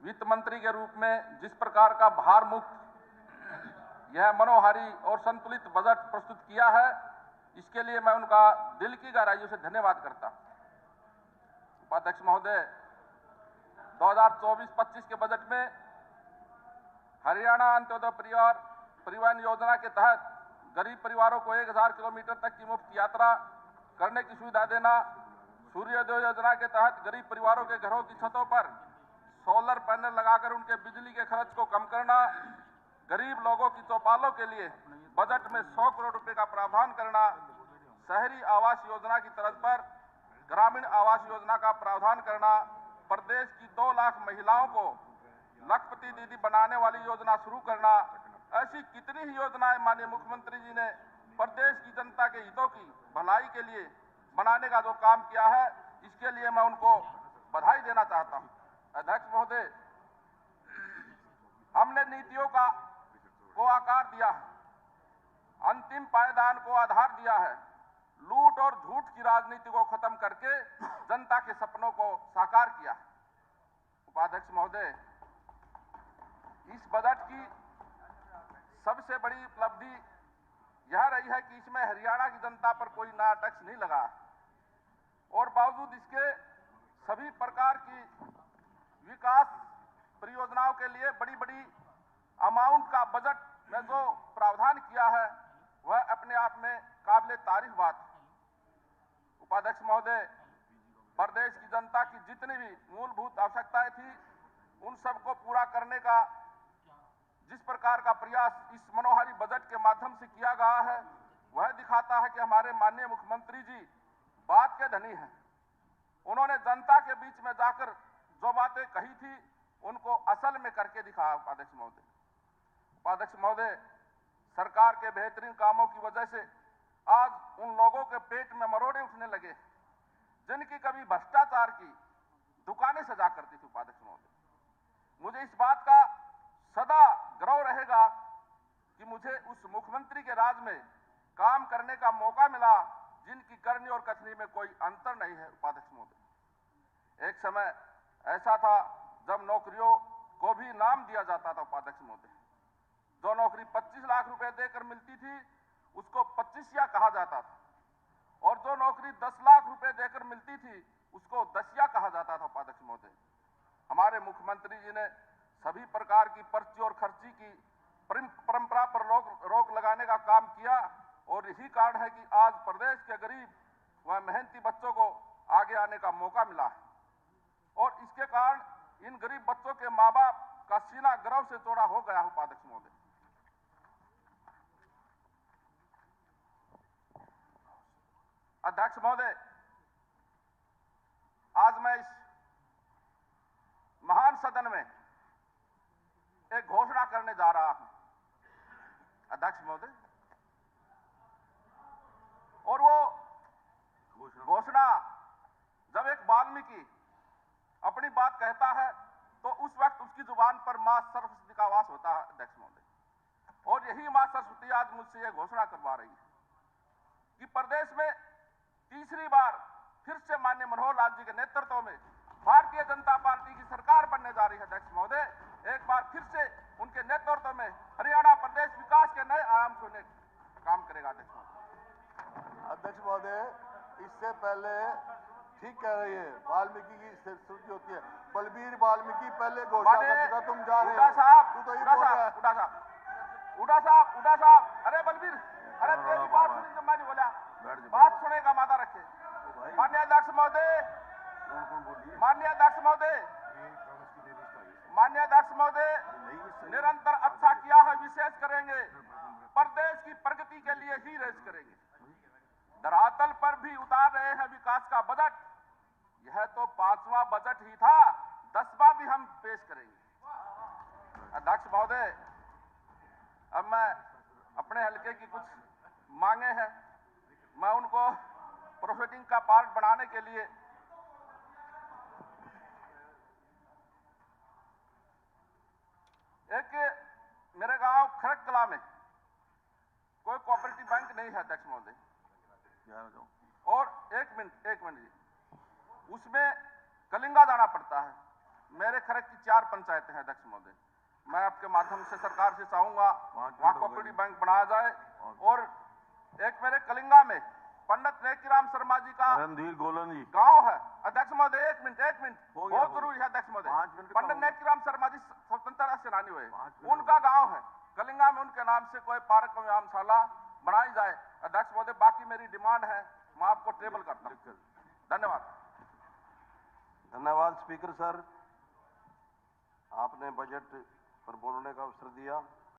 वित्त मंत्री के रूप में जिस प्रकार का भार मुक्त यह मनोहारी और संतुलित बजट प्रस्तुत किया है, इसके लिए मैं उनका दिल की गहराइयों से धन्यवाद करता हूं। उपाध्यक्ष महोदय, 2024-25 के बजट में हरियाणा अंत्योदय परिवहन योजना के तहत गरीब परिवारों को 1000 किलोमीटर तक की मुफ्त यात्रा करने की सुविधा देना, सूर्योदय योजना के तहत गरीब परिवारों के घरों की छतों पर सोलर पैनल लगाकर उनके बिजली के खर्च को कम करना, गरीब लोगों की चौपालों के लिए बजट में 100 करोड़ रुपए का प्रावधान करना, शहरी आवास योजना की तर्ज पर ग्रामीण आवास योजना का प्रावधान करना, प्रदेश की 2 लाख महिलाओं को लखपति दीदी बनाने वाली योजना शुरू करना, ऐसी कितनी ही योजनाएं माननीय मुख्यमंत्री जी ने प्रदेश की जनता के हितों की भलाई के लिए बनाने का जो काम किया है, इसके लिए मैं उनको बधाई देना चाहता हूं। अध्यक्ष महोदय, हमने नीतियों को आकार दिया है, अंतिम पायदान को आधार दिया है, लूट और झूठ की राजनीति को खत्म करके जनता के सपनों को साकार किया है। उपाध्यक्ष महोदय, इस बजट की सबसे बड़ी उपलब्धि यह रही है कि इसमें हरियाणा की जनता पर कोई नया टैक्स नहीं लगा और बावजूद इसके सभी प्रकार की विकास परियोजनाओं के लिए बड़ी बड़ी अमाउंट का बजट में जो प्रावधान किया है, वह अपने आप में काबिले तारीफ बात है। उपाध्यक्ष महोदय, प्रदेश की जनता की जितनी भी मूलभूत आवश्यकताएं थी, उन सबको पूरा करने का जिस प्रकार का प्रयास इस मनोहारी बजट के माध्यम से किया गया है, वह दिखाता है कि हमारे माननीय मुख्यमंत्री जी बात के धनी हैं। उन्होंने जनता के बीच में जाकर जो बातें कही थी, उनको असल में करके दिखाया। उपाध्यक्ष महोदय, सरकार के बेहतरीन कामों की वजह से आज उन लोगों के पेट में मरोड़े उठने लगे जिनकी कभी भ्रष्टाचार की दुकानें सजा करती थी। उपाध्यक्ष महोदय, मुझे इस बात का सदा गर्व रहेगा कि मुझे उस मुख्यमंत्री के राज में काम करने का मौका मिला जिनकी करनी और कथनी में कोई अंतर नहीं है। उपाध्यक्ष महोदय, एक समय ऐसा था जब नौकरियों को भी नाम दिया जाता था। उपाध्यक्ष महोदय, जो नौकरी 25 लाख रुपए देकर मिलती थी, उसको 25या कहा जाता था, और जो नौकरी 10 लाख रुपए देकर मिलती थी, उसको 10या कहा जाता था। उपाध्यक्ष महोदय, हमारे मुख्यमंत्री जी ने सभी प्रकार की पर्ची और खर्ची की परंपरा पर रोक लगाने का काम किया, और यही कारण है कि आज प्रदेश के गरीब व मेहनती बच्चों को आगे आने का मौका मिला है, और इसके कारण इन गरीब बच्चों के माँ बाप का सीना गर्व से चौड़ा हो गया। उपाध्यक्ष महोदय, अध्यक्ष महोदय, आज मैं इस महान सदन में एक घोषणा करने जा रहा हूं। अध्यक्ष महोदय, और वो घोषणा जब एक वाल्मीकि अपनी बात कहता है तो उस वक्त उसकी जुबान पर मां सरस्वती का वास होता है। अध्यक्ष महोदय, और यही मां सरस्वती आज मुझसे यह घोषणा करवा रही है कि प्रदेश में तीसरी बार फिर से माननीय मनोहर लाल जी के नेतृत्व में भारतीय जनता पार्टी की सरकार बनने जा रही है। अध्यक्ष महोदय, एक बार फिर से उनके नेतृत्व में हरियाणा प्रदेश विकास के नए आयाम छूने काम करेगा। अध्यक्ष महोदय, इससे पहले ठीक कह रही है, वाल्मीकि की श्रुति होती है। बलबीर वाल्मीकि पहले घोषणा कर चुका, तुम जा रहे हो। तू तो ये बोल रहा है। उड़ा साहब, अरे बलबीर, अरे तेरी बात सुनी जब मैं नहीं बोला, बात सुनेगा माता रखे। माननीय अध्यक्ष महोदय, माननीय अध्यक्ष महोदय, निरंतर अच्छा किया है, विशेष करेंगे, प्रदेश की प्रगति के लिए ही रेस करेंगे, धरातल पर भी उतार रहे हैं विकास का बजट। यह तो 5वां बजट ही था, 10वां भी हम पेश करेंगे। अध्यक्ष महोदय, अब मैं अपने हल्के की कुछ मांगे हैं, मैं उनको प्रोसीडिंग का पार्ट बनाने के लिए एक मेरे गांव खड़ककला में कोई कोऑपरेटिव बैंक नहीं है। अध्यक्ष महोदय, और एक मिनट जी, उसमें कलिंगा जाना पड़ता है। मेरे खरक की 4 पंचायतें हैं अध्यक्ष महोदय। मैं आपके माध्यम से सरकार से चाहूंगा वहां कोऑपरेटिव बैंक बनाया जाए। और एक मेरे कलिंगा में पंडित नेकीराम शर्मा जी का रणधीर गोलन जी गांव है अध्यक्ष महोदय। एक मिनट बहुत जरूरी है अध्यक्ष महोदय। पंडित नेकीराम शर्मा जी स्वतंत्रता सेनानी हुए, उनका गांव है कलिंगा में, उनके नाम से कोई पार्क और व्यायामशाला बनाई जाए अध्यक्ष महोदय। बाकी मेरी डिमांड है, मैं आपको टेबल करता हूं। धन्यवाद। धन्यवाद स्पीकर सर, आपने बजट पर बोलने का अवसर दिया।